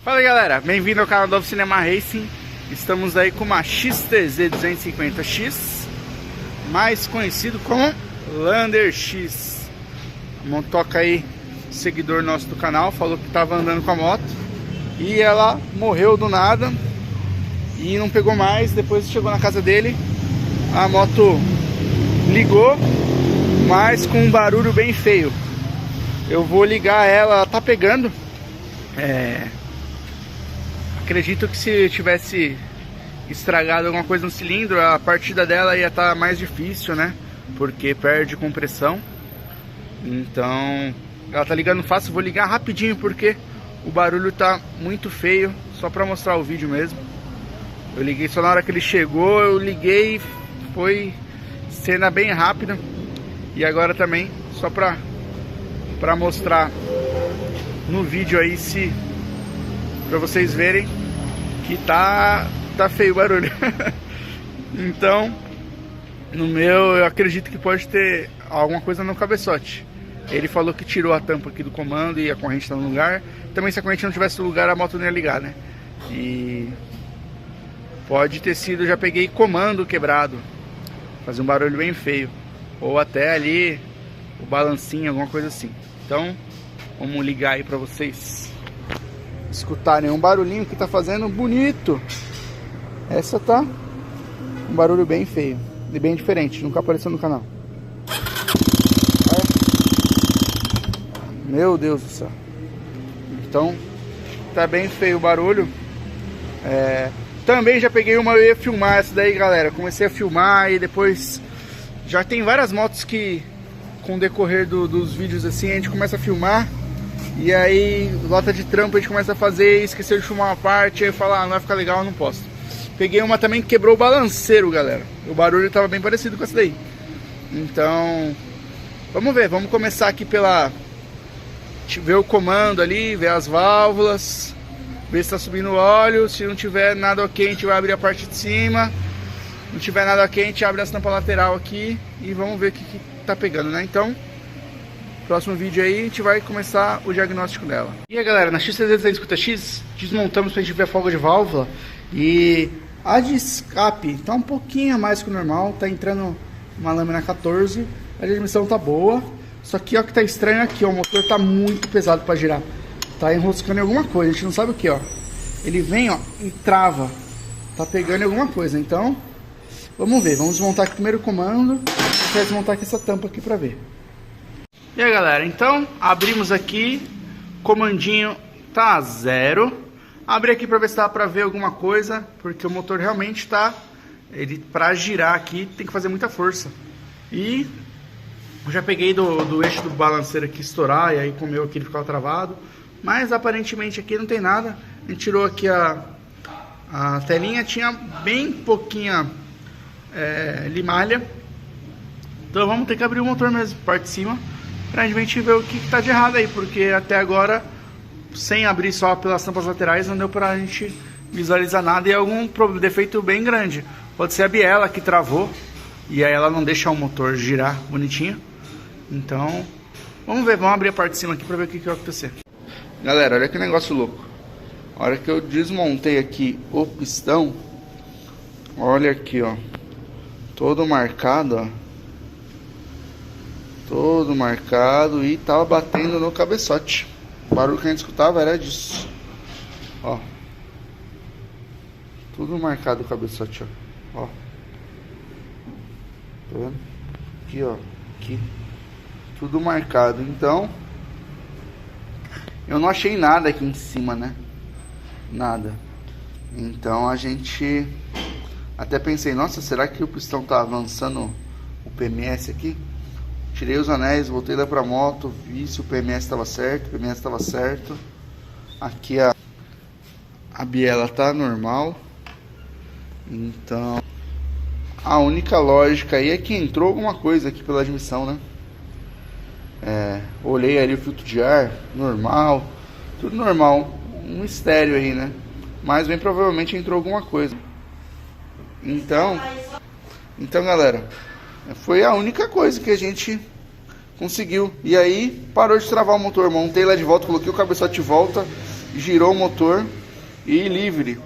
Fala galera, bem-vindo ao canal do Cinema Racing. Estamos aí com uma XTZ 250X, mais conhecido como Lander X. A motoca aí, seguidor nosso do canal, falou que estava andando com a moto e ela morreu do nada e não pegou mais. Depois chegou na casa dele, a moto ligou, mas com um barulho bem feio. Eu vou ligar ela tá pegando. Acredito que se tivesse estragado alguma coisa no cilindro, a partida dela ia estar mais difícil, né? Porque perde compressão. Então, ela tá ligando fácil. Vou ligar rapidinho porque o barulho tá muito feio. Só pra mostrar o vídeo mesmo. Eu liguei só na hora que ele chegou. Eu liguei, foi cena bem rápida. E agora também, só pra mostrar no vídeo aí, se pra vocês verem que tá feio o barulho. Então, no meu, eu acredito que pode ter alguma coisa no cabeçote. Ele falou que tirou a tampa aqui do comando e a corrente tá no lugar. Também, se a corrente não tivesse no lugar, a moto não ia ligar, né? E pode ter sido, já peguei comando quebrado, fazer um barulho bem feio, ou até ali o balancinho, alguma coisa assim. Então, vamos ligar aí pra vocês escutarem um barulhinho que tá fazendo bonito. Essa tá um barulho bem feio e bem diferente, nunca apareceu no canal. Meu Deus do céu. Então, tá bem feio o barulho. Também já peguei uma, eu ia filmar essa daí, galera. Comecei a filmar e depois já tem várias motos que, com o decorrer dos vídeos assim, a gente começa a filmar e aí lota de trampo a gente começa a fazer e esqueceu de filmar uma parte, aí fala, não vai ficar legal, eu não posto. Peguei uma também que quebrou o balanceiro, galera. O barulho tava bem parecido com essa daí. Então, vamos ver, vamos começar aqui pela ver o comando ali, ver as válvulas, ver se tá subindo óleo. Se não tiver nada ok, a gente vai abrir a parte de cima. Se não tiver nada ok, a gente abre a tampa lateral aqui e vamos ver o que tá pegando, né? Então, próximo vídeo aí a gente vai começar o diagnóstico dela. E aí galera, na XTZ 250X desmontamos pra gente ver a folga de válvula. E a de escape tá um pouquinho a mais que o normal. Tá entrando uma lâmina 14. A admissão tá boa. Só que ó, que tá estranho aqui, ó, o motor tá muito pesado pra girar. Tá enroscando em alguma coisa, a gente não sabe o que, ó. Ele vem, ó, e trava. Tá pegando em alguma coisa, então vamos ver, vamos desmontar aqui primeiro o comando. Vou desmontar aqui essa tampa aqui pra ver. E aí galera, então abrimos aqui, comandinho tá 0. Abri aqui pra ver se dá pra ver alguma coisa, porque o motor realmente tá, ele pra girar aqui tem que fazer muita força. E eu já peguei do eixo do balanceiro aqui estourar, e aí comeu aqui, ele ficava travado. Mas aparentemente aqui não tem nada. A gente tirou aqui a telinha, tinha bem pouquinha limalha. Então vamos ter que abrir o motor mesmo, parte de cima, pra gente ver o que tá de errado aí, porque até agora, sem abrir só pelas tampas laterais, não deu pra gente visualizar nada. E algum defeito bem grande. Pode ser a biela que travou e aí ela não deixa o motor girar bonitinho. Então, vamos ver, vamos abrir a parte de cima aqui pra ver o que vai acontecer. Galera, olha que negócio louco. A hora que eu desmontei aqui o pistão, olha aqui, ó, todo marcado, ó. Todo marcado e tava batendo no cabeçote. O barulho que a gente escutava era disso. Ó. Tudo marcado o cabeçote, ó. Ó. Tá vendo? Aqui, ó. Aqui. Tudo marcado. Então, eu não achei nada aqui em cima, né? Nada. Então a gente até pensei, nossa, será que o pistão tá avançando o PMS aqui? Tirei os anéis, voltei lá pra moto, vi se o PMS estava certo, o PMS estava certo. Aqui a biela tá normal. Então, a única lógica aí é que entrou alguma coisa aqui pela admissão, né? Olhei ali o filtro de ar, normal, tudo normal, um mistério aí, né? Mas bem provavelmente entrou alguma coisa. Então galera, foi a única coisa que a gente conseguiu. E aí parou de travar o motor. Montei lá de volta, coloquei o cabeçote de volta, girou o motor e livre.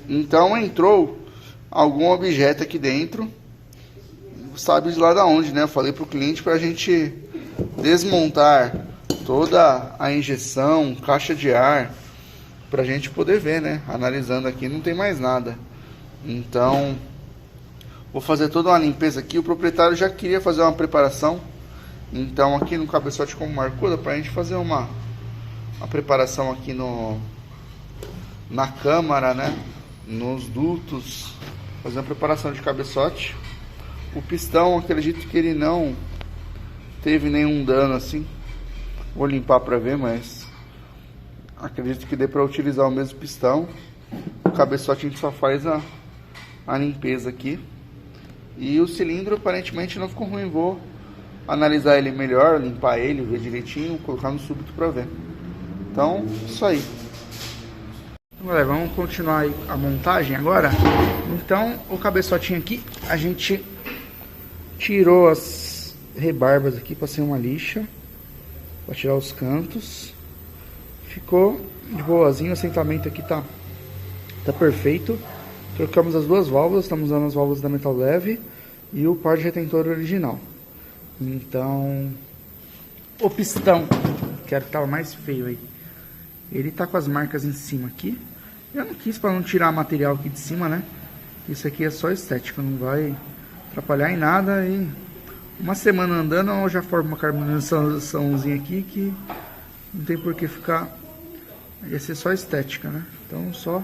Então entrou algum objeto aqui dentro, sabe de lá da onde, né? Eu falei pro cliente pra gente desmontar toda a injeção, caixa de ar, pra gente poder ver, né? Analisando aqui não tem mais nada. Então vou fazer toda uma limpeza aqui. O proprietário já queria fazer uma preparação, então aqui no cabeçote como marcou, dá pra gente fazer uma preparação aqui na câmara, né? Nos dutos, fazer uma preparação de cabeçote. O pistão, acredito que ele não teve nenhum dano assim. Vou limpar para ver, mas acredito que dê para utilizar o mesmo pistão. O cabeçote a gente só faz a limpeza aqui. E o cilindro aparentemente não ficou ruim. Vou analisar ele melhor, limpar ele, ver direitinho, colocar no súbito para ver. Então, isso aí. Galera, vamos continuar aí a montagem agora. Então, o cabeçotinho aqui, a gente tirou as rebarbas aqui, passei uma lixa para tirar os cantos. Ficou de boazinho, o assentamento aqui tá perfeito. Trocamos as duas válvulas, estamos usando as válvulas da Metal Leve e o par de retentor original. Então, o pistão, que era o que tava mais feio aí, ele tá com as marcas em cima aqui. Eu não quis para não tirar material aqui de cima, né? Isso aqui é só estética, não vai atrapalhar em nada. E uma semana andando eu já formo uma carbonizaçãozinha aqui que não tem por que ficar. Ia ser só estética, né? Então só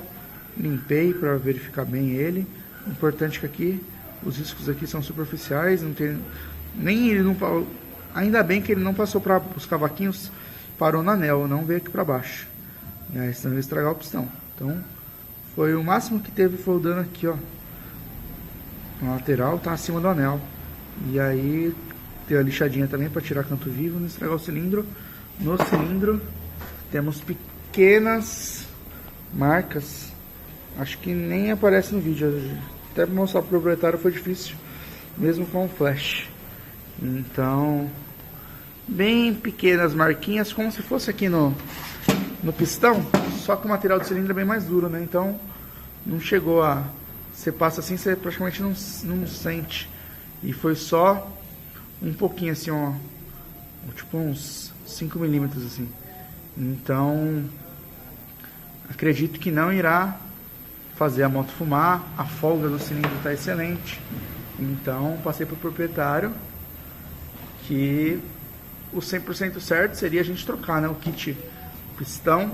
limpei para verificar bem ele. O importante é que aqui os riscos aqui são superficiais, não tem nem ele não, ainda bem que ele não passou para os cavaquinhos, parou no anel, não veio aqui para baixo. E aí senão ia estragar o pistão. Então foi o máximo que teve, foi o dano aqui, ó. Na lateral tá acima do anel. E aí tem a lixadinha também para tirar canto vivo, não estragar o cilindro. No cilindro temos pequenas marcas, acho que nem aparece no vídeo. Até para mostrar pro proprietário foi difícil, mesmo com o flash. Então, bem pequenas marquinhas, como se fosse aqui no pistão, só que o material do cilindro é bem mais duro, né? Então não chegou a... Você passa assim, você praticamente não sente. E foi só um pouquinho assim, ó, tipo uns 5 milímetros assim. Então acredito que não irá fazer a moto fumar. A folga do cilindro está excelente. Então passei para o proprietário que o 100% certo seria a gente trocar, né, o kit pistão,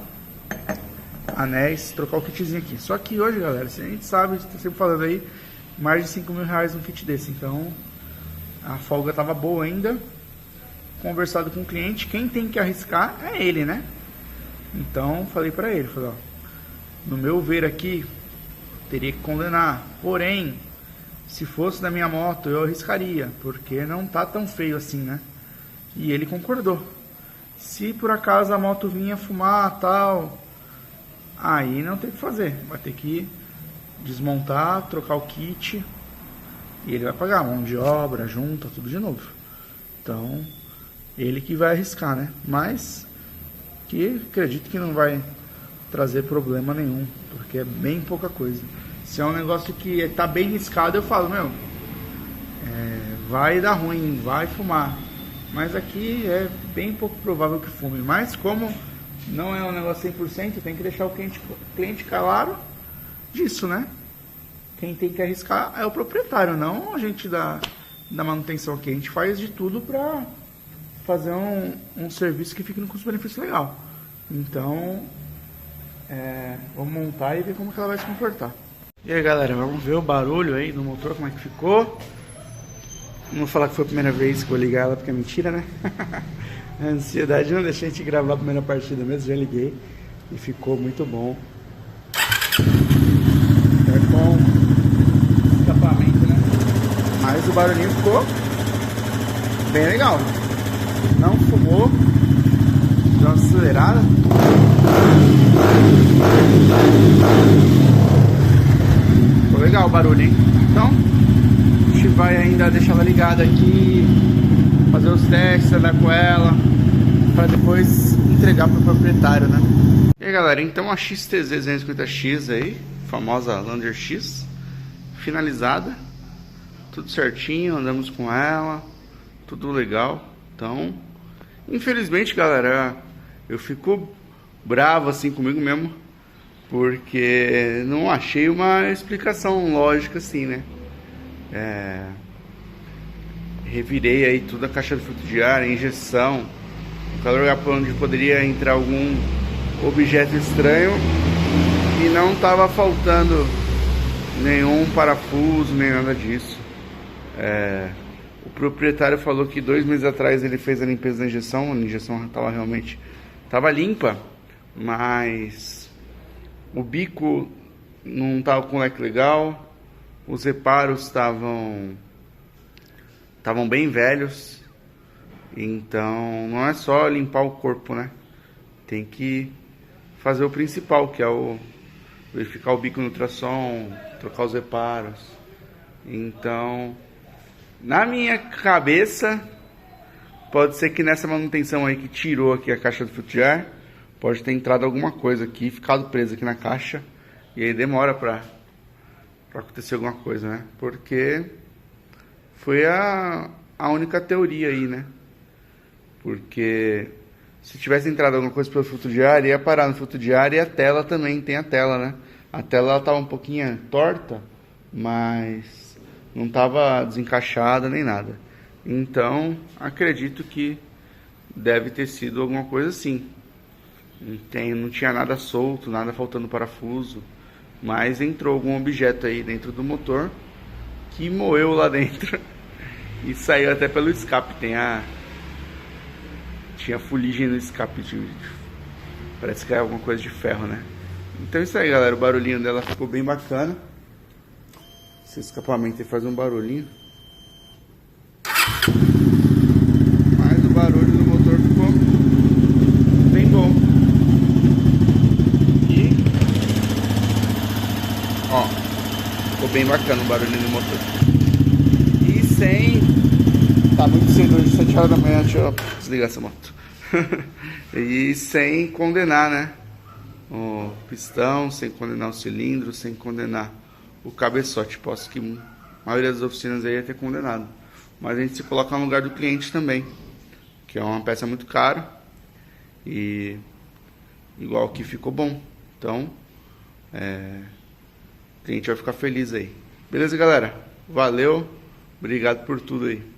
anéis, trocar o kitzinho aqui. Só que hoje, galera, a gente sabe, está sempre falando aí, mais de 5 mil reais um kit desse. Então a folga tava boa ainda. Conversado com o cliente, quem tem que arriscar é ele, né? Então falei para ele, falei, ó, no meu ver aqui teria que condenar, porém se fosse da minha moto eu arriscaria, porque não tá tão feio assim, né? E ele concordou. Se por acaso a moto vinha fumar tal, aí não tem o que fazer, vai ter que desmontar, trocar o kit e ele vai pagar mão de obra, junta, tudo de novo. Então ele que vai arriscar, né? Mas que acredito que não vai trazer problema nenhum, porque é bem pouca coisa. Se é um negócio que tá bem riscado, eu falo, meu, vai dar ruim, vai fumar. Mas aqui é bem pouco provável que fume. Mas como não é um negócio 100%, tem que deixar o cliente claro disso, né? Quem tem que arriscar é o proprietário, não a gente da manutenção aqui. A gente faz de tudo para fazer um serviço que fique no custo-benefício legal. Então, vamos montar e ver como que ela vai se comportar. E aí, galera, vamos ver o barulho aí do motor, como é que ficou. Não vou falar que foi a primeira vez que eu vou ligar ela, porque é mentira, né? A ansiedade não deixa a gente gravar a primeira partida mesmo, já liguei e ficou muito bom. É com escapamento, né? Mas o barulhinho ficou bem legal. Não fumou, deu uma acelerada. Ficou legal o barulho, hein? Então a gente vai ainda deixar ela ligada aqui, fazer os testes, andar com ela, para depois entregar para o proprietário, né? E aí, Aí galera, então a XTZ250X aí, famosa Lander X, finalizada, tudo certinho, andamos com ela, tudo legal. Então, infelizmente galera, eu fico bravo assim comigo mesmo, porque não achei uma explicação lógica assim, né? Revirei aí toda a caixa de filtro de ar, injeção, cada lugar por onde poderia entrar algum objeto estranho, e não estava faltando nenhum parafuso, nem nada disso. O proprietário falou que 2 meses atrás ele fez a limpeza da injeção, a injeção estava limpa, mas o bico não estava com leque legal, os reparos estavam bem velhos, então não é só limpar o corpo, né? Tem que fazer o principal, que é verificar o bico no ultrassom, trocar os reparos. Então, na minha cabeça, pode ser que nessa manutenção aí que tirou aqui a caixa do filtro de ar, pode ter entrado alguma coisa aqui, ficado preso aqui na caixa, e aí demora pra acontecer alguma coisa, né? Porque foi a única teoria aí, né? Porque se tivesse entrado alguma coisa pelo filtro de ar, ia parar no filtro de ar, e a tela também, tem a tela, né? A tela estava um pouquinho torta, mas não estava desencaixada nem nada. Então, acredito que deve ter sido alguma coisa assim. Não tinha nada solto, nada faltando parafuso, mas entrou algum objeto aí dentro do motor que moeu lá dentro e saiu até pelo escape. Tinha fuligem no escape, parece que é alguma coisa de ferro, né? Então é isso aí galera, o barulhinho dela ficou bem bacana. Esse escapamento aí faz um barulhinho, mas o barulho do motor ficou bem bom. E ó, ficou bem bacana o barulhinho do motor. E sem... Tá muito cedo hoje, 7 horas da manhã, deixa eu desligar essa moto. E sem condenar, né, o pistão, sem condenar o cilindro, sem condenar o cabeçote. Posso que a maioria das oficinas aí ia ter condenado, mas a gente se coloca no lugar do cliente também, que é uma peça muito cara, e igual que ficou bom. Então o cliente vai ficar feliz aí. Beleza galera? Valeu, obrigado por tudo aí.